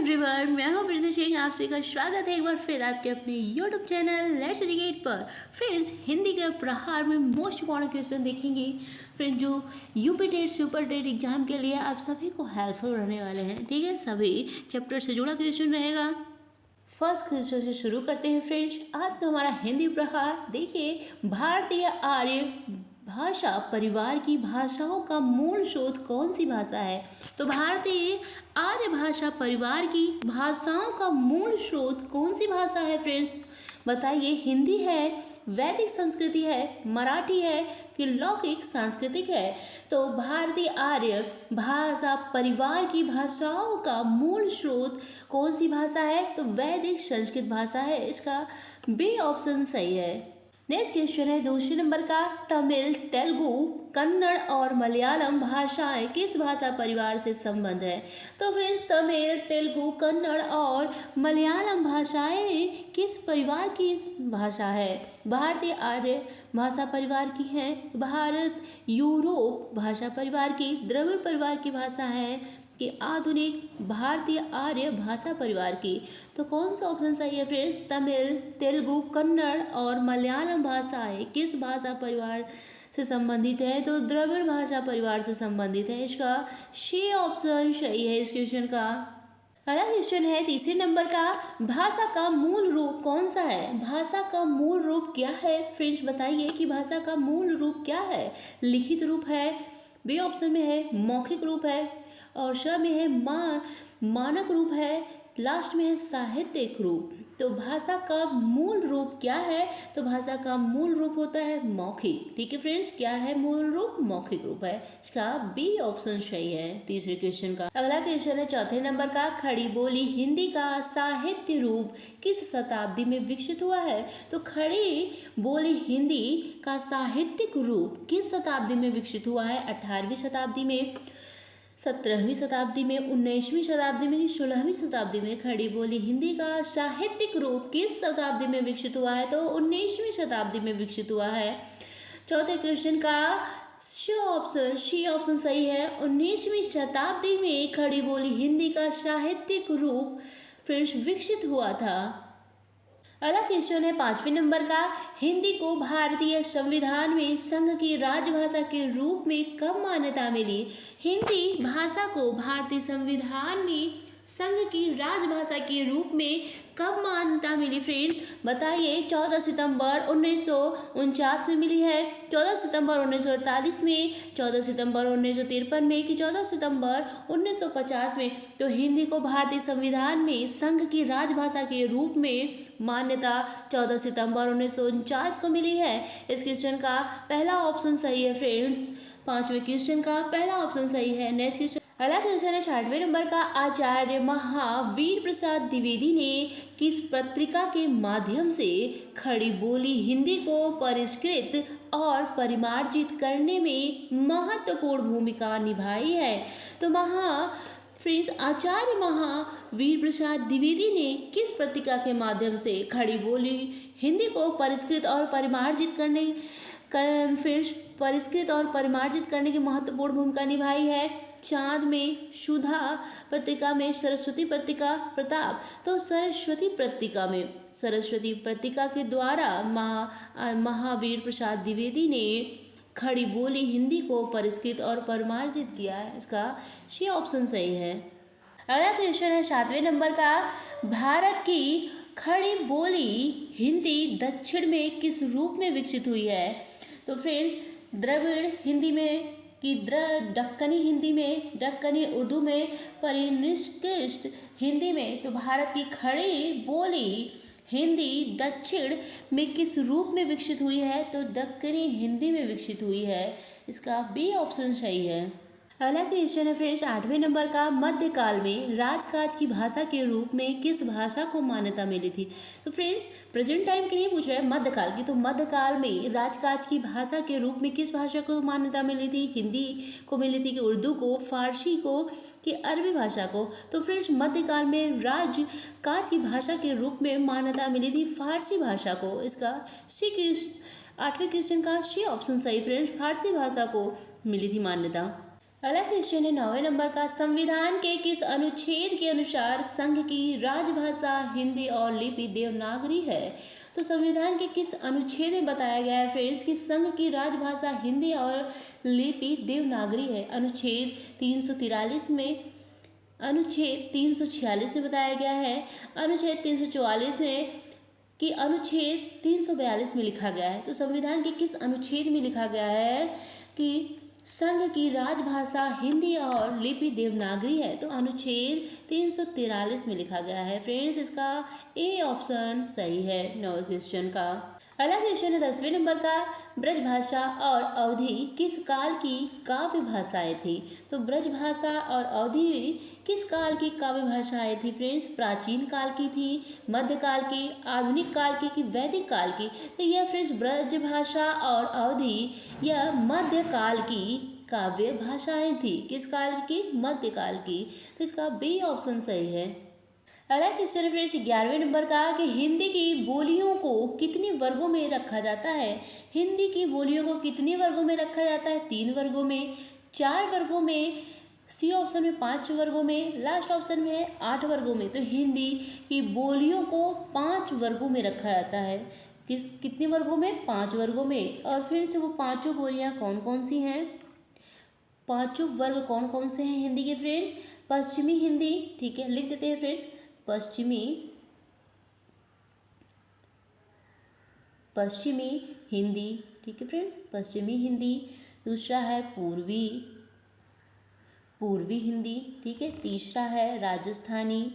Everyone, मैं हूं प्रीति सिंह। आप सभी का स्वागत है एक बार फिर आपके अपने यूट्यूब चैनल लेट्स एजुकेट पर। फ्रेंड्स, हिंदी के प्रहार में मोस्ट इम्पॉर्टेंट क्वेश्चन देखेंगे फ्रेंड्स, जो UP TET super TET exam के लिए आप सभी को हेल्पफुल रहने वाले हैं। ठीक है, सभी चैप्टर से जुड़ा क्वेश्चन रहेगा। फर्स्ट क्वेश्चन से शुरू करते हैं फ्रेंड्स। आज का हमारा हिंदी प्रहार देखिए, भारतीय आर्य भाषा परिवार की भाषाओं का मूल स्रोत कौन सी भाषा है? तो भारतीय आर्य भाषा परिवार की भाषाओं का मूल स्रोत कौन सी भाषा है फ्रेंड्स? बताइए। हिंदी है, वैदिक संस्कृति है, मराठी है कि लौकिक सांस्कृतिक है? तो भारतीय आर्य भाषा परिवार की भाषाओं का मूल स्रोत कौन सी भाषा है? तो वैदिक संस्कृत भाषा है। इसका बी ऑप्शन सही है। नेक्स्ट क्वेश्चन है दूसरे नंबर का। तमिल, तेलुगु, कन्नड़ और मलयालम भाषाएं किस भाषा परिवार से संबंध है? तो फ्रेंड्स, तमिल, तेलुगु, कन्नड़ और मलयालम भाषाएं किस परिवार की भाषा है? भारतीय आर्य भाषा परिवार की है, भारत यूरोप भाषा परिवार की, द्रविड़ परिवार की भाषा है कि आधुनिक भारतीय आर्य भाषा परिवार की? तो कौन सा ऑप्शन सही है फ्रेंड्स? तमिल, तेलुगु, कन्नड़ और मलयालम भाषाएं किस भाषा परिवार से संबंधित है? तो द्रविड़ भाषा परिवार से संबंधित है। इसका सी ऑप्शन सही है इस क्वेश्चन का। अगला क्वेश्चन है तीसरे नंबर का। भाषा का मूल रूप कौन सा है? भाषा का मूल रूप क्या है फ्रेंड्स? बताइए कि भाषा का मूल रूप क्या है? लिखित रूप है, बी ऑप्शन में है मौखिक रूप है, और श में है मानक रूप है, लास्ट में है साहित्यिक रूप। तो भाषा का मूल रूप क्या है? तो भाषा का मूल रूप होता है मौखिक। ठीक है फ्रेंड्स, क्या है मूल रूप? मौखिक रूप है। इसका बी ऑप्शन सही है तीसरे क्वेश्चन का। अगला क्वेश्चन है चौथे नंबर का। खड़ी बोली हिंदी का साहित्य रूप किस शताब्दी में विकसित हुआ है? तो खड़ी बोली हिंदी का साहित्यिक रूप किस शताब्दी में विकसित हुआ है? 18वीं शताब्दी में, 17वीं शताब्दी में, 19वीं शताब्दी में, 16वीं शताब्दी में? खड़ी बोली हिंदी का साहित्यिक रूप किस शताब्दी में विकसित हुआ है? तो 19वीं शताब्दी में विकसित हुआ है। चौथे क्वेश्चन का सी ऑप्शन सही है। 19वीं शताब्दी में खड़ी बोली हिंदी का साहित्यिक रूप फ्रेंड्स विकसित हुआ था। अगला क्वेश्चन है पांचवें नंबर का। हिंदी को भारतीय संविधान में संघ की राजभाषा के रूप में कब मान्यता मिली? हिंदी भाषा को भारतीय संविधान में संघ की राजभाषा के रूप में कब मान्यता मिली फ्रेंड्स? बताइए। 14 सितंबर 1949 में मिली है, 14 सितंबर 1948 में, 14 सितंबर 1953 में कि 14 सितंबर 1950 में? तो हिंदी को भारतीय संविधान में संघ की राजभाषा के रूप में मान्यता 14 सितंबर 1949 को मिली है। इस क्वेश्चन का पहला ऑप्शन सही है फ्रेंड्स। पांचवें क्वेश्चन का पहला ऑप्शन सही है। नेक्स्ट क्वेश्चन, अगला क्वेश्चन है 6वें नंबर का। आचार्य महावीर प्रसाद द्विवेदी ने किस पत्रिका के माध्यम से खड़ी बोली हिंदी को परिष्कृत और परिमार्जित करने में महत्वपूर्ण भूमिका निभाई है? तो फ्रेंड्स, आचार्य महावीर प्रसाद द्विवेदी ने किस पत्रिका के माध्यम से खड़ी बोली हिंदी को परिष्कृत और परिमार्जित करने की महत्वपूर्ण भूमिका निभाई है? चांद में, सुधा पत्रिका में, सरस्वती पत्रिका, प्रताप? तो सरस्वती पत्रिका के द्वारा महावीर प्रसाद द्विवेदी ने खड़ी बोली हिंदी को परिष्कृत और परिमार्जित किया है। इसका सी ऑप्शन सही है। अगला क्वेश्चन है 7वें नंबर का। भारत की खड़ी बोली हिंदी दक्षिण में किस रूप में विकसित हुई है? तो फ्रेंड्स, द्रविड़ हिंदी में कि दक्कनी हिंदी में, दक्कनी उर्दू में, परिनिष्कृत हिंदी में? तो भारत की खड़ी बोली हिंदी दक्षिण में किस रूप में विकसित हुई है? तो दक्कनी हिंदी में विकसित हुई है। इसका बी ऑप्शन सही है। अगला क्वेश्चन है फ्रेंड्स 8वें नंबर का। मध्यकाल में राजकाज की भाषा के रूप में किस भाषा को मान्यता मिली थी? तो फ्रेंड्स, प्रेजेंट टाइम की नहीं पूछ रहे हैं, मध्यकाल की। तो मध्यकाल में राजकाज की भाषा के रूप में किस भाषा को मान्यता मिली थी? हिंदी को मिली थी कि उर्दू को, फारसी को कि अरबी भाषा को? तो फ्रेंड्स, मध्यकाल में राजकाज की भाषा के रूप में मान्यता मिली थी फारसी भाषा को। इसका 8वें क्वेश्चन का सी ऑप्शन सही फ्रेंड्स, फारसी भाषा को मिली थी मान्यता। अगला क्वेश्चन है 9वें नंबर का, संविधान के किस अनुच्छेद के अनुसार संघ की राजभाषा हिंदी और लिपि देवनागरी है? तो संविधान के किस अनुच्छेद में बताया गया है फ्रेंड्स कि संघ की राजभाषा हिंदी और लिपि देवनागरी है? अनुच्छेद 343 में, अनुच्छेद 346 में बताया गया है, अनुच्छेद 344 में, कि अनुच्छेद 342 में लिखा गया है? तो संविधान के किस अनुच्छेद में लिखा गया है कि संघ की राजभाषा हिंदी और लिपि देवनागरी है? तो अनुच्छेद 343 में लिखा गया है फ्रेंड्स। इसका ए ऑप्शन सही है 9वें क्वेश्चन का। अगला क्वेश्चन है 10वें नंबर का, ब्रजभाषा और अवधी किस काल की काव्य भाषाएं थी? तो ब्रजभाषा और अवधी किस काल की काव्य भाषाएं थी फ्रेंड्स? प्राचीन काल की थी, मध्यकाल की, आधुनिक काल की, कि वैदिक काल की? तो यह फ्रेंड्स ब्रजभाषा और अवधी यह मध्यकाल की काव्य भाषाएं थी। किस काल की? मध्यकाल की। तो इसका बी ऑप्शन सही है। अगला क्वेश्चन है फ्रेंड्स 11वें नंबर का, कि हिंदी की बोलियों को कितने वर्गों में रखा जाता है? हिंदी की बोलियों को कितने वर्गों में रखा जाता है? 3 वर्गों में, 4 वर्गों में, सी ऑप्शन में 5 वर्गों में, लास्ट ऑप्शन में है 8 वर्गों में। तो हिंदी की बोलियों को 5 वर्गों में रखा जाता है। कितने वर्गों में? 5 वर्गों में। और फिर से वो पांचों बोलियां कौन कौन सी हैं? पांचों वर्ग कौन कौन से हैं हिंदी के फ्रेंड्स? पश्चिमी हिंदी, ठीक है, लिख देते हैं फ्रेंड्स, पश्चिमी हिंदी, ठीक है फ्रेंड्स, पश्चिमी हिंदी। दूसरा है पूर्वी हिंदी, ठीक है। तीसरा है राजस्थानी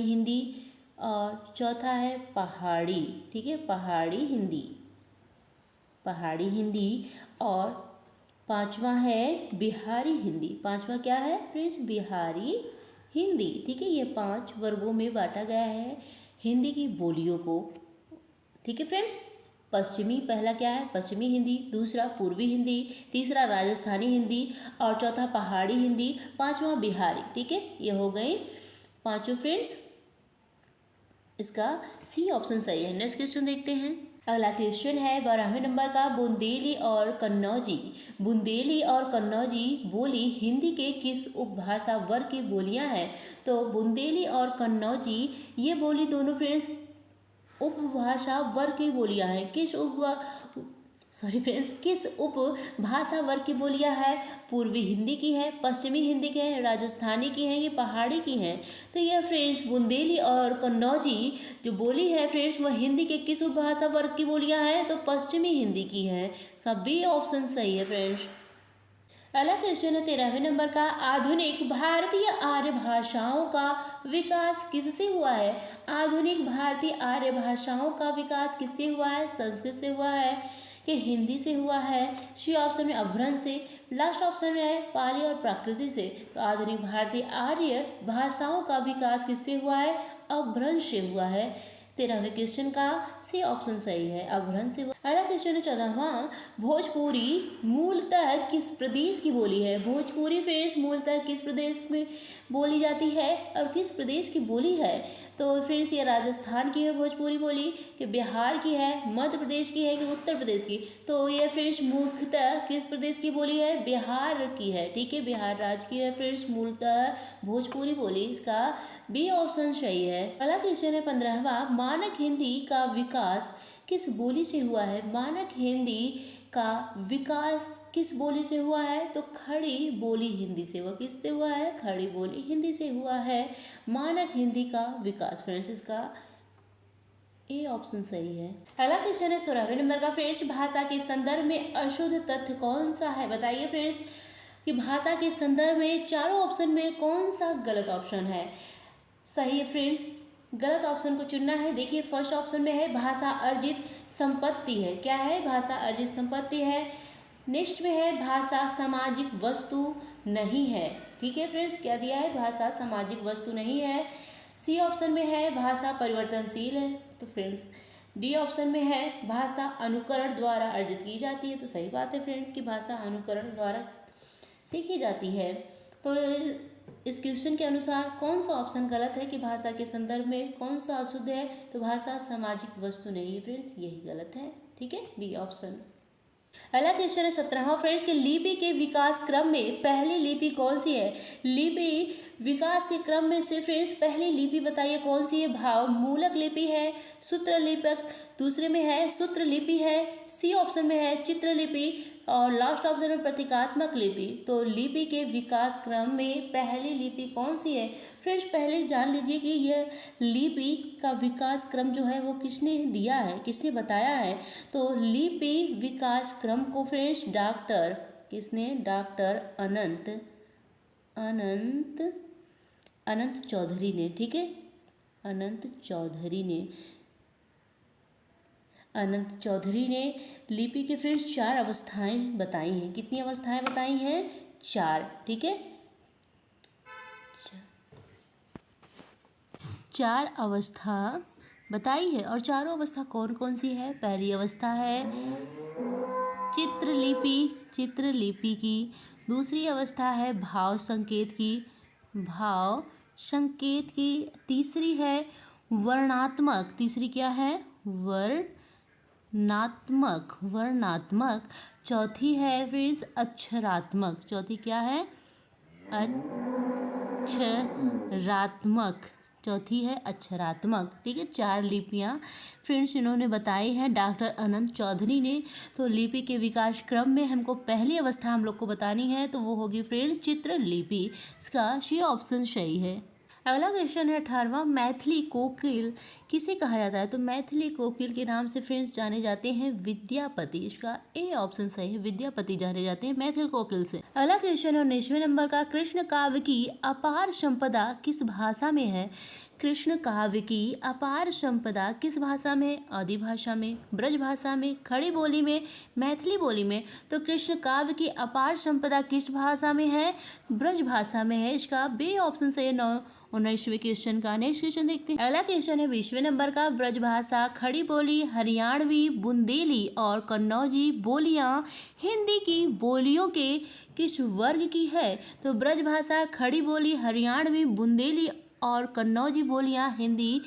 हिंदी। और चौथा है पहाड़ी, ठीक है, पहाड़ी हिंदी। और पांचवा है बिहारी हिंदी। पांचवा क्या है फ्रेंड्स? बिहारी हिंदी, ठीक है। ये 5 वर्गों में बांटा गया है हिंदी की बोलियों को, ठीक है फ्रेंड्स। पश्चिमी, पहला क्या है? पश्चिमी हिंदी, दूसरा पूर्वी हिंदी, तीसरा राजस्थानी हिंदी, और चौथा पहाड़ी हिंदी, पांचवा बिहारी, ठीक है। ये हो गई पांचों फ्रेंड्स। इसका सी ऑप्शन सही है। नेक्स्ट क्वेश्चन देखते हैं। अगला क्वेश्चन है 12वें नंबर का, बुंदेली और कन्नौजी बोली हिंदी के किस उपभाषा वर्ग की बोलियां हैं? तो बुंदेली और कन्नौजी ये बोली दोनों फ्रेंड्स उपभाषा वर्ग की बोलियां हैं। किस उपभाषा वर्ग की बोलियां है? पूर्वी हिंदी की है, पश्चिमी हिंदी की है, राजस्थानी की है, ये पहाड़ी की है? तो यह फ्रेंड्स बुंदेली और कन्नौजी जो बोली है फ्रेंड्स वह हिंदी के किस उपभाषा वर्ग की बोलियां हैं? तो पश्चिमी हिंदी की है। सब बी ऑप्शन सही है फ्रेंड्स। अगला क्वेश्चन है 13वें नंबर का, आधुनिक भारतीय आर्य भाषाओं का विकास किससे हुआ है? आधुनिक भारतीय आर्य भाषाओं का विकास किससे हुआ है? संस्कृत से हुआ है कि हिंदी से हुआ है? सी ऑप्शन में अपभ्रंश से, लास्ट ऑप्शन में है पाली और प्राकृत से। तो आधुनिक भारतीय आर्य भाषाओं का विकास किससे हुआ है? अपभ्रंश से हुआ है। 13वें क्वेश्चन का सी ऑप्शन सही है, अपभ्रंश से। अगला क्वेश्चन है 14वां, भोजपुरी मूलतः किस प्रदेश की बोली है? भोजपुरी फ्रेंड्स मूलतः किस प्रदेश में बोली जाती है और किस प्रदेश की बोली है? तो फ्रेंड्स ये राजस्थान की है भोजपुरी बोली, कि बिहार की है, मध्य प्रदेश की है, कि उत्तर प्रदेश की? तो ये फ्रेंड्स मुख्यतः किस प्रदेश की बोली है? बिहार की है, ठीक है, बिहार राज्य की है फ्रेंड्स मूलतः भोजपुरी बोली। इसका बी ऑप्शन सही है। अगला क्वेश्चन है 15वां, मानक हिंदी का विकास किस बोली से हुआ है? मानक हिंदी का विकास किस बोली से हुआ है? तो खड़ी बोली हिंदी से हुआ। किससे हुआ है? खड़ी बोली हिंदी से हुआ है मानक हिंदी का विकास फ्रेंड्स। इसका ए ऑप्शन सही है। अगला क्वेश्चन है 16वें नंबर का, फ्रेंड्स भाषा के संदर्भ में अशुद्ध तथ्य कौन सा है? बताइए फ्रेंड्स कि भाषा के संदर्भ में चारों ऑप्शन में कौन सा गलत ऑप्शन है? सही है फ्रेंड्स, गलत ऑप्शन को चुनना है। देखिए फर्स्ट ऑप्शन में है भाषा अर्जित संपत्ति है। क्या है? भाषा अर्जित संपत्ति है। नेक्स्ट में है भाषा सामाजिक वस्तु नहीं है। ठीक है फ्रेंड्स, क्या दिया है? भाषा सामाजिक वस्तु नहीं है। सी ऑप्शन में है भाषा परिवर्तनशील है। तो फ्रेंड्स डी ऑप्शन में है भाषा अनुकरण द्वारा अर्जित की जाती है। तो सही बात है फ्रेंड्स कि भाषा अनुकरण द्वारा सीखी जाती है। तो इस क्वेश्चन के अनुसार कौन सा ऑप्शन गलत है कि भाषा के संदर्भ में कौन सा अशुद्ध है? तो भाषा सामाजिक वस्तु नहीं है फ्रेंड्स, यही गलत है। ठीक है, बी ऑप्शन। अगला क्वेश्चन है 17वां फ्रेंड्स कि लिपि के विकास क्रम में पहली लिपि कौन सी है। लिपि विकास के क्रम में से फ्रेंड्स पहली लिपि बताइए कौन सी है। भाव मूलक लिपि है, सूत्र लिपक दूसरे में है, सूत्र लिपि है, सी ऑप्शन में है चित्र लिपि और लास्ट ऑप्शन में प्रतीकात्मक लिपि। तो लिपि के विकास क्रम में पहली लिपि कौन सी है फ्रेंड्स। पहले जान लीजिए कि यह लिपि का विकास क्रम जो है वो किसने दिया है, किसने बताया है। तो लिपि विकास क्रम को फ्रेंड्स डॉक्टर किसने, डॉक्टर अनंत चौधरी ने, ठीक है, अनंत चौधरी ने लिपि के फ्रेंड्स 4 अवस्थाएं बताई हैं। कितनी अवस्थाएं बताई हैं, 4, ठीक है, 4 अवस्था बताई है। और चारों अवस्था कौन कौन सी है। पहली अवस्था है चित्रलिपि की, दूसरी अवस्था है भाव संकेत की, तीसरी है वर्णात्मक, तीसरी क्या है, वर्णात्मक, चौथी है फ्रेंड्स अक्षरात्मक, चौथी क्या है, चौथी है अक्षरात्मक, ठीक है। 4 लिपियाँ फ्रेंड्स इन्होंने बताई हैं डॉक्टर अनंत चौधरी ने। तो लिपि के विकास क्रम में हमको पहली अवस्था हम लोग को बतानी है, तो वो होगी फ्रेंड्स चित्र लिपि। इसका सी ऑप्शन सही है। अगला क्वेश्चन है 18वां, मैथिली कोकिल किसे कहा जाता है। तो मैथिली कोकिल के नाम से फ्रेंड्स जाने जाते हैं विद्यापति। इसका ए ऑप्शन सही है, विद्यापति जाने जाते हैं मैथिली कोकिल से। अगला क्वेश्चन है 19वें नंबर का, कृष्ण काव्य की अपार संपदा किस भाषा में है। कृष्ण काव्य की अपार संपदा किस भाषा में, आदि भाषा में, ब्रज भाषा में, खड़ी बोली में, मैथिली बोली में। तो कृष्ण काव्य की अपार संपदा किस भाषा में है, ब्रज भाषा में है। इसका बी ऑप्शन सही है 19वें क्वेश्चन का। नेक्स्ट क्वेश्चन देखते हैं। अगला क्वेश्चन है 20वें नंबर का, ब्रज भाषा, खड़ी बोली, हरियाणवी, बुंदेली और कन्नौजी बोलियां हिंदी की बोलियों के किस वर्ग की है। तो ब्रज भाषा, खड़ी बोली, हरियाणवी, बुंदेली और कन्नौजी बोलियां हिंदी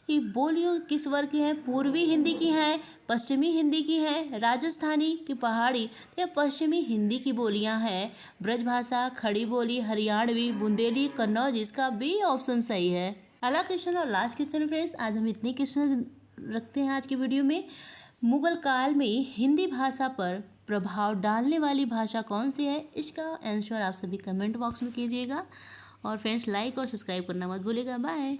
की बोलियों किस वर्ग की हैं। पूर्वी हिंदी की हैं, पश्चिमी हिंदी की हैं, राजस्थानी की पहाड़ी या पश्चिमी हिंदी की बोलियां हैं। ब्रज भाषा, खड़ी बोली, हरियाणवी, बुंदेली, कन्नौजी, इसका बी ऑप्शन सही है। अगला क्वेश्चन और लास्ट क्वेश्चन फ्रेंड्स, आज हम इतने क्वेश्चन रखते हैं आज की वीडियो में। मुगल काल में हिंदी भाषा पर प्रभाव डालने वाली भाषा कौन सी है। इसका आंसर आप सभी कमेंट बॉक्स में कीजिएगा और फ्रेंड्स लाइक और सब्सक्राइब करना मत भूलिएगा। बाय।